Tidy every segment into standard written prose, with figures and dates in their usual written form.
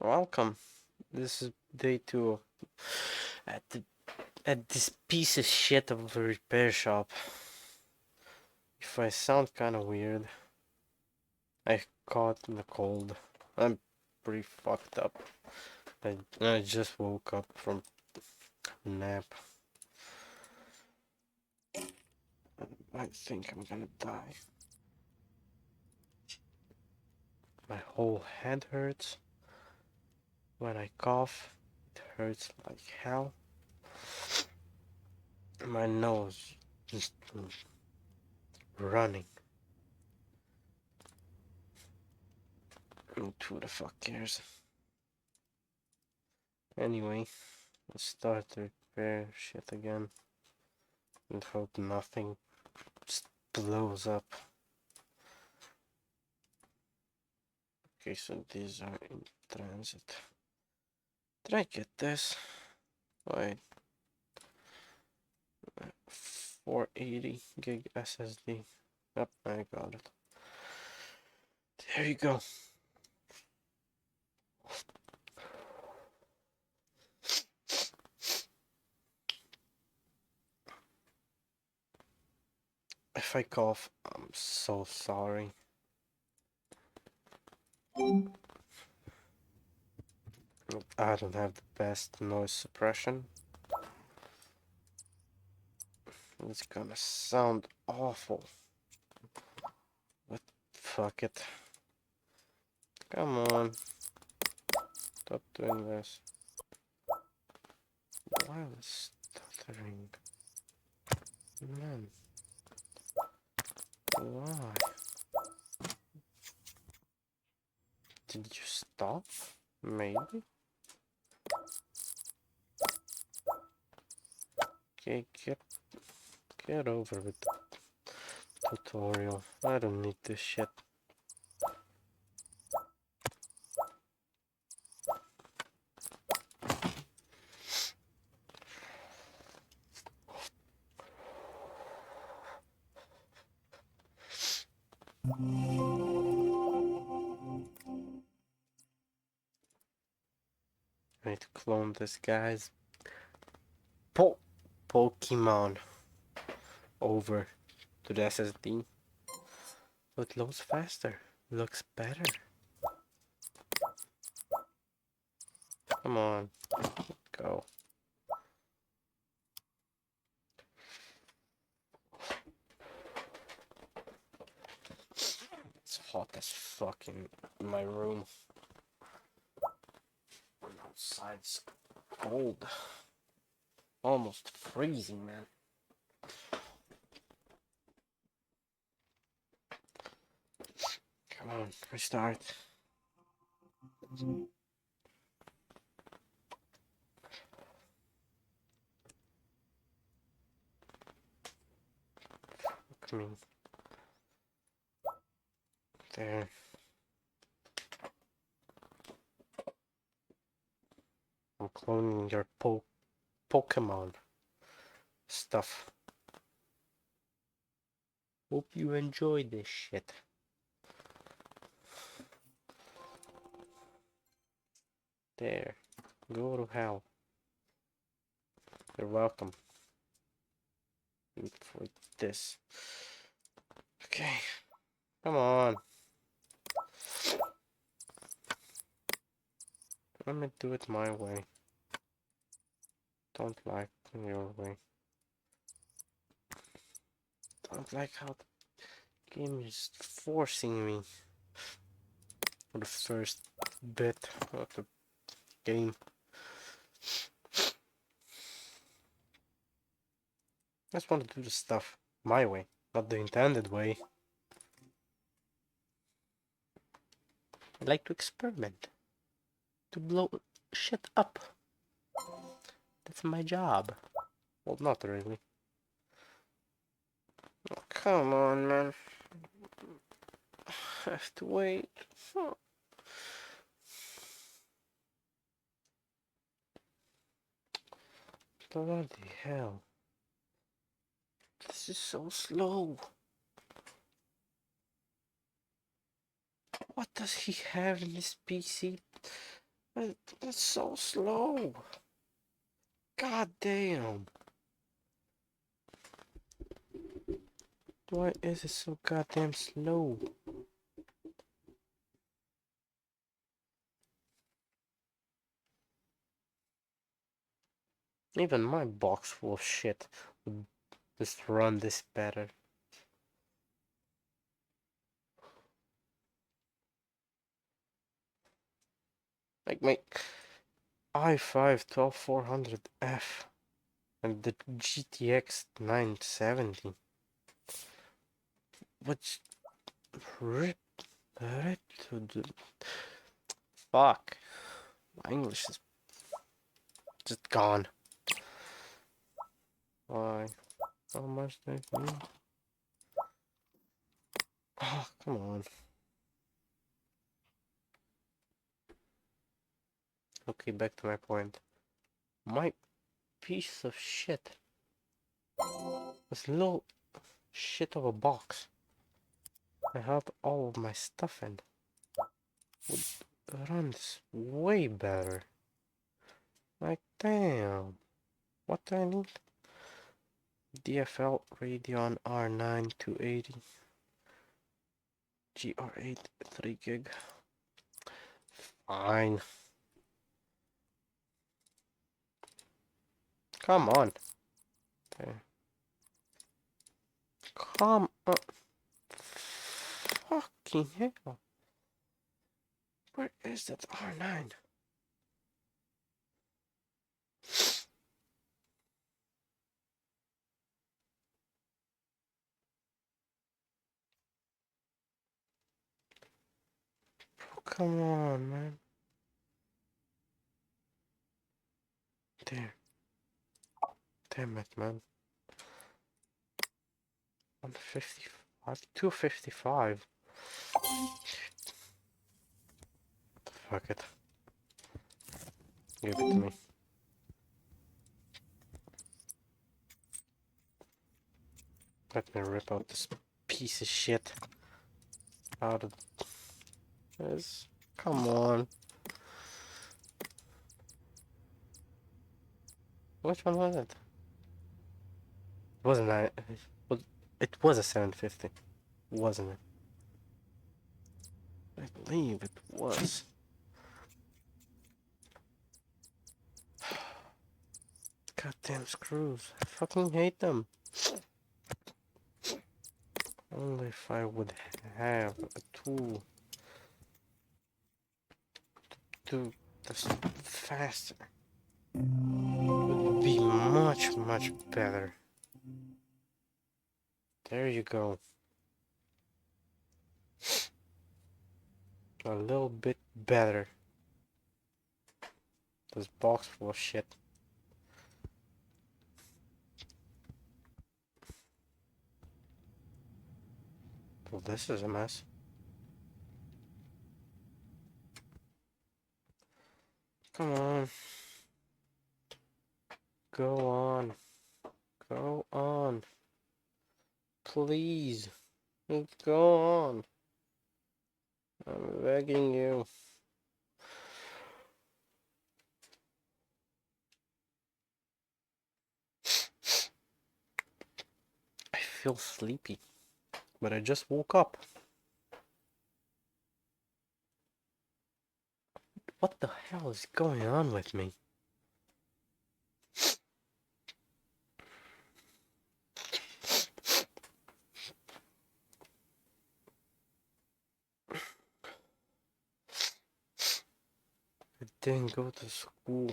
Welcome. This is day two at the at this piece of shit of a repair shop. If I sound kind of weird, I caught in the cold. I'm pretty fucked up. I just woke up from a nap. I think I'm gonna die. My whole head hurts. When I cough, it hurts like hell. My nose just running. Who the fuck cares? Anyway, let's start the repair shit again and hope nothing just blows up. Okay, so these are in transit. Did I get this? Wait. 480 gig SSD. Yep, I got it. There you go. If I cough, I'm so sorry. I don't have the best noise suppression. It's gonna sound awful. But fuck it. Come on. Stop doing this. Why was stuttering? Man. Why? Did you stop? Maybe? Okay, get over with the tutorial. I don't need this shit. I need to clone this guy's Pokemon over to the SSD. So it loads faster. Looks better. Come on. Go. It's hot as fuck in my room. Outside's cold. Almost freezing, man. Come on, restart. Come in. There. I'm cloning your Pokemon stuff. Hope you enjoy this shit. There. Go to hell. You're welcome. For this. Okay. Come on. Let me do it my way. Don't like your way. Don't like how the game is forcing me for the first bit of the game. I just want to do the stuff my way, not the intended way. I like to experiment, to blow shit up. That's my job. Well, not really. Oh, come on, man. I have to wait. Bloody hell. This is so slow. What does he have in his PC It's so slow. God damn. Why is it so goddamn slow? Even my box full of shit would just run this better. Like my i5 12400F and the GTX 970. What's rip to the fuck? My English is just gone. Why? How much do I need? Oh, come on. Okay, back to my point. My piece of shit. This little shit of a box. I have all of my stuff in. Would run this way better. Like, damn. What do I need? DFL Radeon R9 280. GR8 3 gig. Fine. Come on. Okay. Come on. Fucking hell. Where is that R9? Oh, come on, man. There. Damn it, man. 155. 255. Fuck it. Give it to me. Let me rip out this piece of shit out of this. Come on. Which one was it? Wasn't I? It was a 750, wasn't it? I believe it was. Goddamn screws. I fucking hate them. Only if I would have a tool to do this faster. It would be much, much better. There you go. A little bit better. This box full of shit. Well, this is a mess. Come on. Go on. Go on. Please. Go on. I'm begging you. I feel sleepy, but I just woke up. What the hell is going on with me? I didn't go to school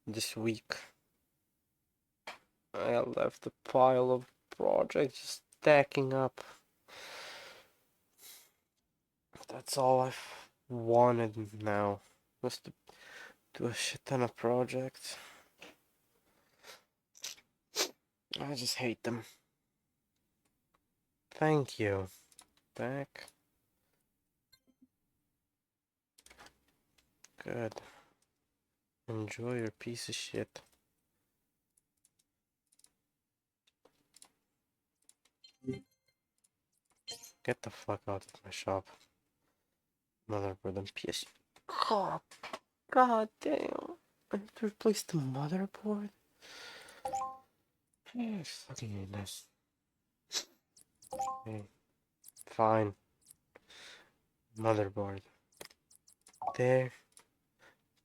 this week. I left a pile of projects just stacking up. That's all I've wanted now, was to do a shit ton of projects. I just hate them. Thank you. Back. Good. Enjoy your piece of shit. Get the fuck out of my shop. Motherboard and PS. God God damn. I have to replace the motherboard? Fucking this. Okay. Fine. Motherboard. There.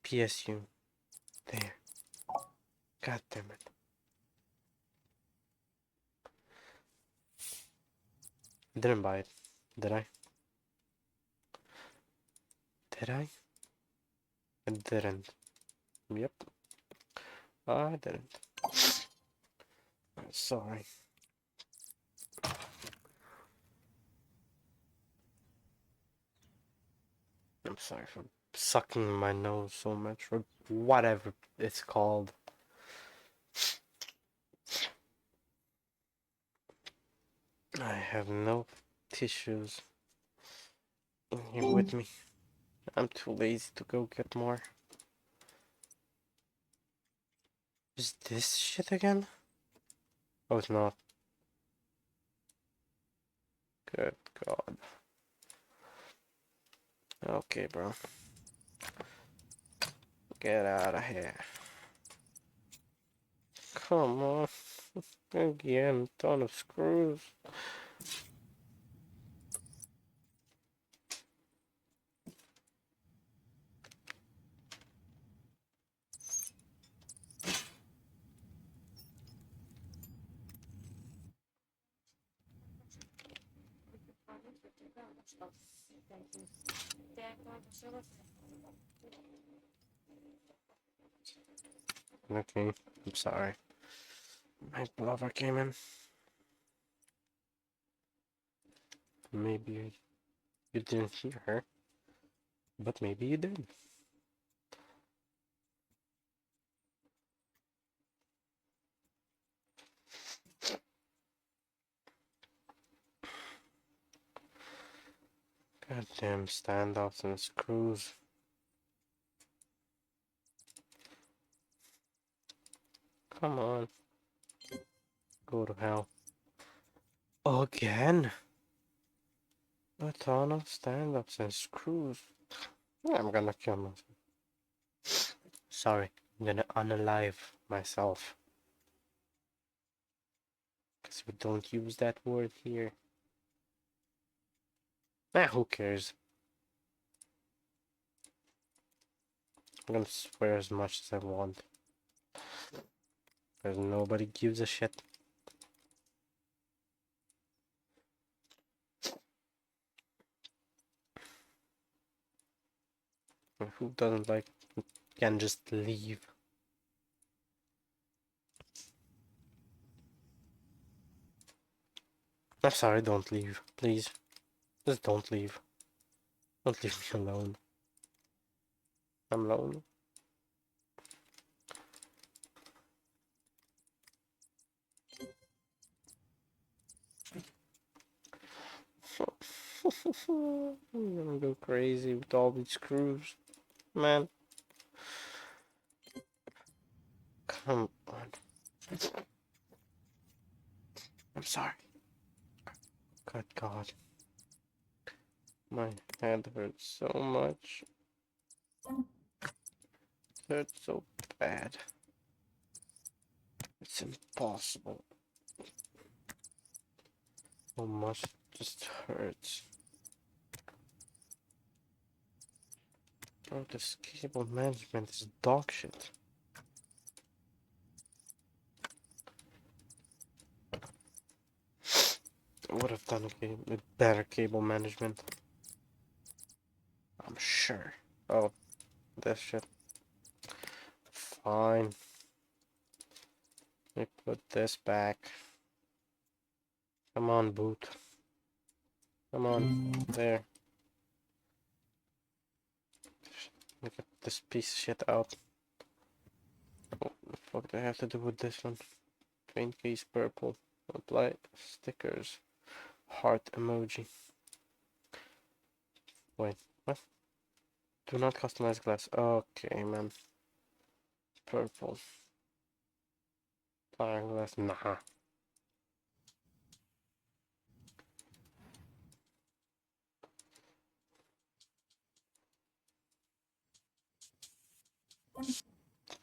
PSU. There. God damn it. I didn't buy it. Did I? Did I? I didn't. Yep. I didn't. Sorry. I'm sorry for sucking my nose so much, or whatever it's called. I have no tissues in here with me. I'm too lazy to go get more. Is this shit again? Oh, it's not. Good God. Okay, bro. Get out of here. Come on. Again, ton of screws. Okay, I'm sorry. My lover came in. Maybe you didn't hear her, but maybe you did. Goddamn standoffs and screws. Come on. Go to hell. Again? A ton of stand-ups and screws. I'm gonna kill myself. Sorry, I'm gonna unalive myself. Because we don't use that word here. Who cares? I'm gonna swear as much as I want. Because nobody gives a shit. Who doesn't like can just leave? I'm sorry, don't leave. Please. Just don't leave. Don't leave me alone. I'm lonely. I'm gonna go crazy with all these screws. Man. Come on. I'm sorry. Good God. My head hurts so much. It hurts so bad. It's impossible. So much just hurts. Bro, this cable management is dog shit. I would have done a better cable management. I'm sure. Oh, this shit. Fine. Let me put this back. Come on, boot. Come on. There. Let me get this piece of shit out. What the fuck do I have to do with this one? Paint case purple. Apply stickers. Heart emoji. Wait, what? Do not customize glass. Okay, man. Purple. Apply glass. Nah.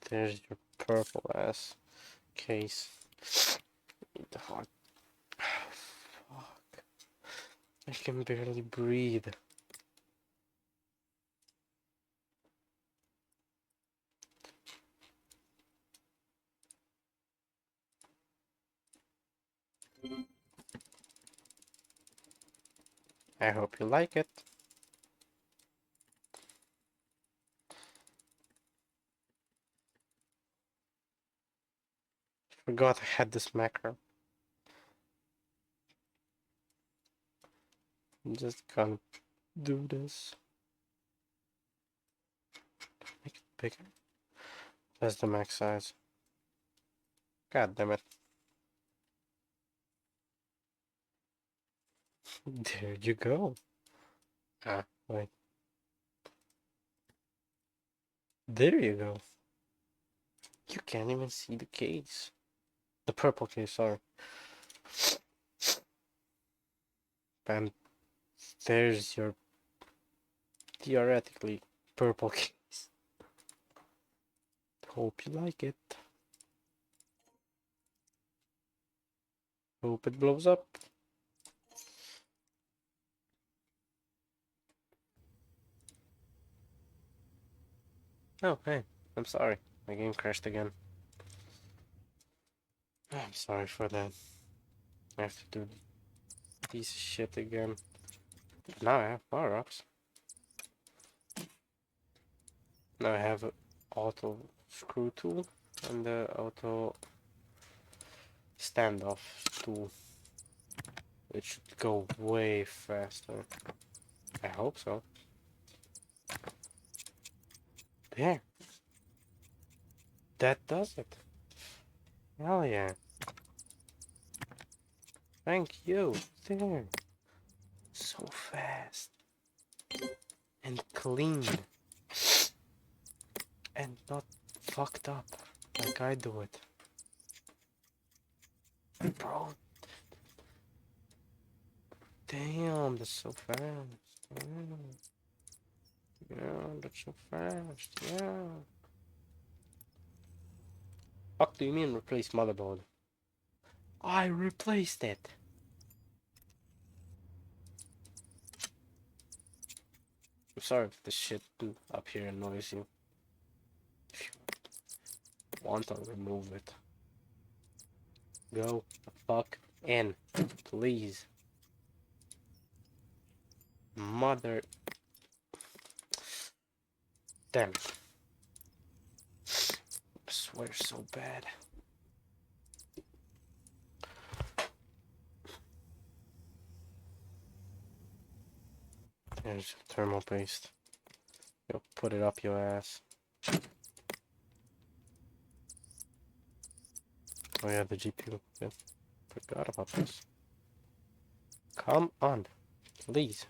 There's your purple ass case. Eat the heart. Fuck. I can barely breathe. I hope you like it. Forgot I had this macro. I'm just gonna do this. Make it bigger. That's the max size. God damn it. There you go. Ah, wait. There you go. You can't even see the case. The purple case, sorry. And there's your theoretically purple case. Hope you like it. Hope it blows up. Oh, hey. I'm sorry. My game crashed again. I'm sorry for that. I have to do piece of shit again. Now I have power-ups. Now I have an auto screw tool and the auto standoff tool. It should go way faster. I hope so. There. That does it. Hell yeah. Thank you. There. So fast. And clean. And not fucked up like I do it. Bro. Damn, that's so fast. Yeah, that's so fast. Yeah. What do you mean replace motherboard? I replaced it. I'm sorry if this shit up here annoys you. If you want to remove it, go the fuck in, please. Mother. Damn. I swear so bad. There's thermal paste. You'll put it up your ass. Oh yeah, the GPU. Yeah. Forgot about this. Come on. Please.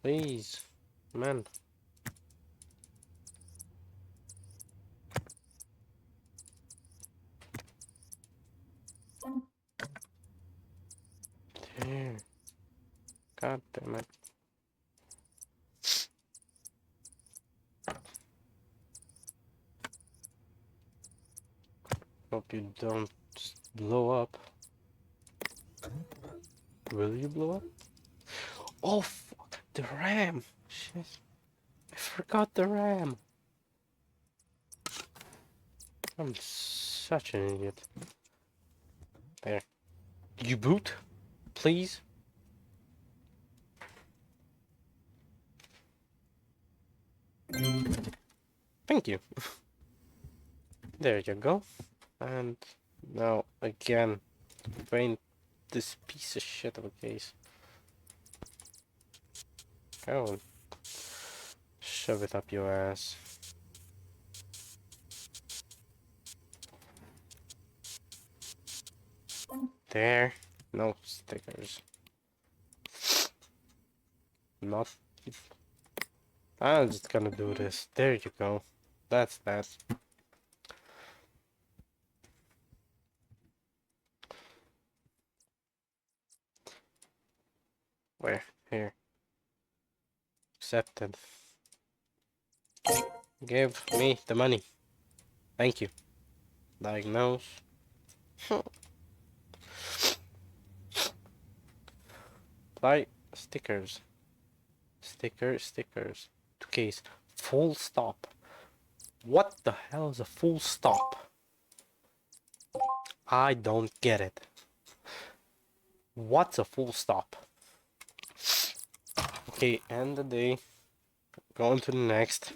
Please. Man. There. God damn it. Hope you don't just blow up. Will you blow up? Oh fuck. The RAM. Shit. I forgot the RAM. I'm such an idiot. There. You boot? Please? Thank you. There you go. And now again, drain this piece of shit of a case. Go on. Shove it up your ass. There. No stickers. Not. I'm just gonna do this. There you go. That's that. Where? Here. Accepted. Give me the money. Thank you. Diagnose. Apply stickers. Stickers. To case. Full stop. What the hell is a full stop? I don't get it. What's a full stop? Okay, end the day. Going to the next.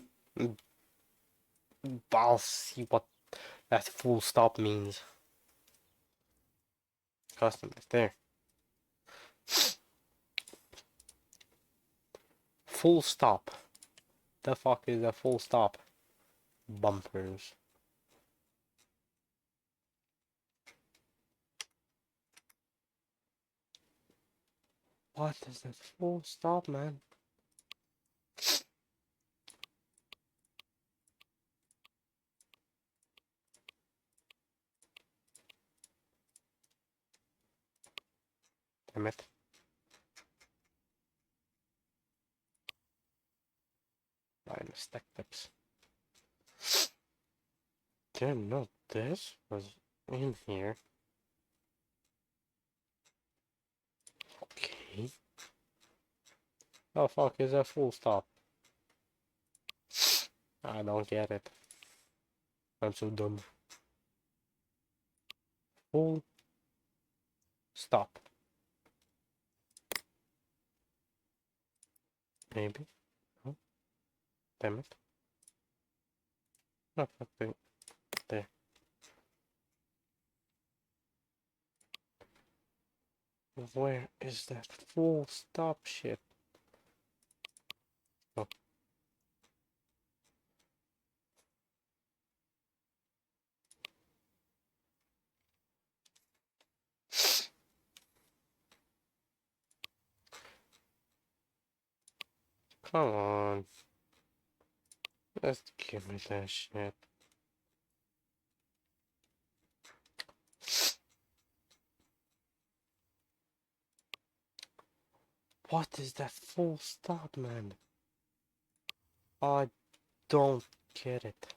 I'll see what that full stop means. Customize. There. Full stop. The fuck is a full stop? Bumpers. What is that full stop, man? Damn it. Minus stack tips. Didn't know this was in here. Okay. Oh fuck is a full stop? I don't get it. I'm so dumb. Full stop. Maybe. Oh, damn it. No, fuck there. Where is that full stop shit? Oh. Come on. Just give me that shit. What is that full stop, man? I don't get it.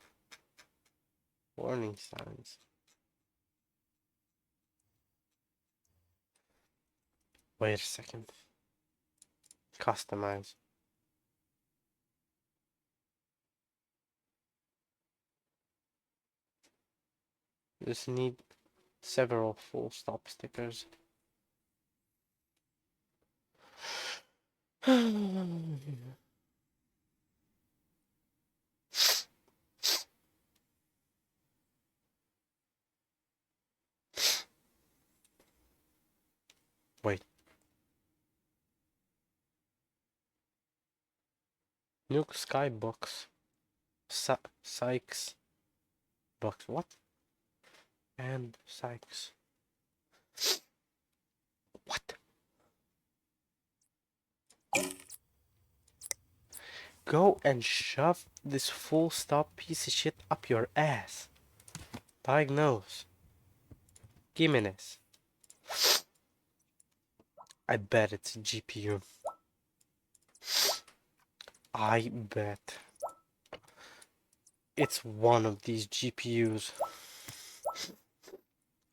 Warning signs. Wait a second. Customize. Just need several full stop stickers. Wait. Nuke Skybox. Sykes. Box. What? And Sykes. What? Go and shove this full stop piece of shit up your ass. Diagnose. Gimenez. I bet it's a GPU. I bet it's one of these GPUs.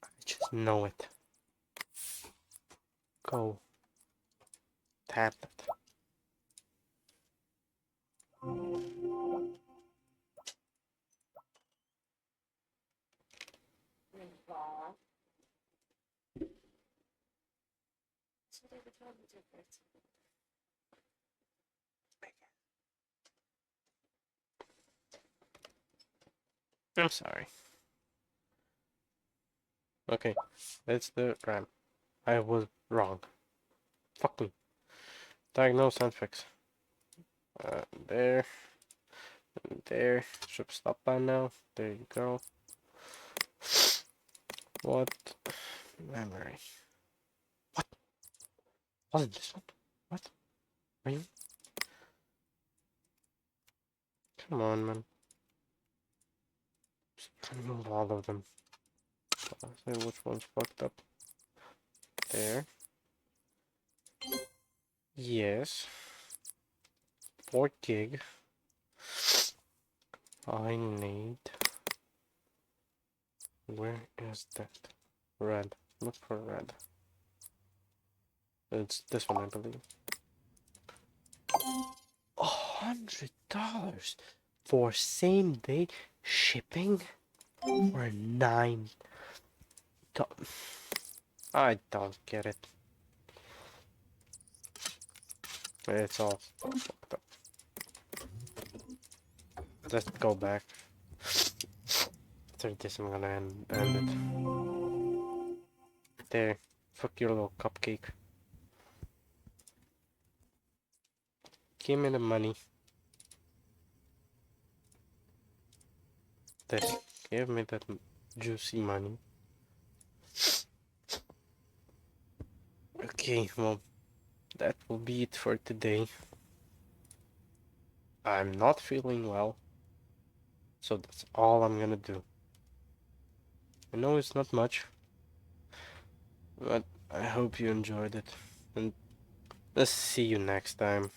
I just know it. Go. Tablet. I'm sorry. Okay, that's the RAM. I was wrong. Fuck me. Diagnose and fix. There. There. Should stop by now. There you go. What? Memory. What? Wasn't this one? What? Are you? Come on, man. Just remove all of them. I'll say which one's fucked up. There. Yes. 4 gig. I need... Where is that? Red. Look for red. It's this one, I believe. $100 for same day shipping for 9. I don't get it. It's all fucked up. Let's go back. After this, I'm gonna end it. There. Fuck your little cupcake. Give me the money. This. Give me that juicy money. Okay, well, that will be it for today. I'm not feeling well, so that's all I'm gonna do. I know it's not much, but I hope you enjoyed it, and let's see you next time.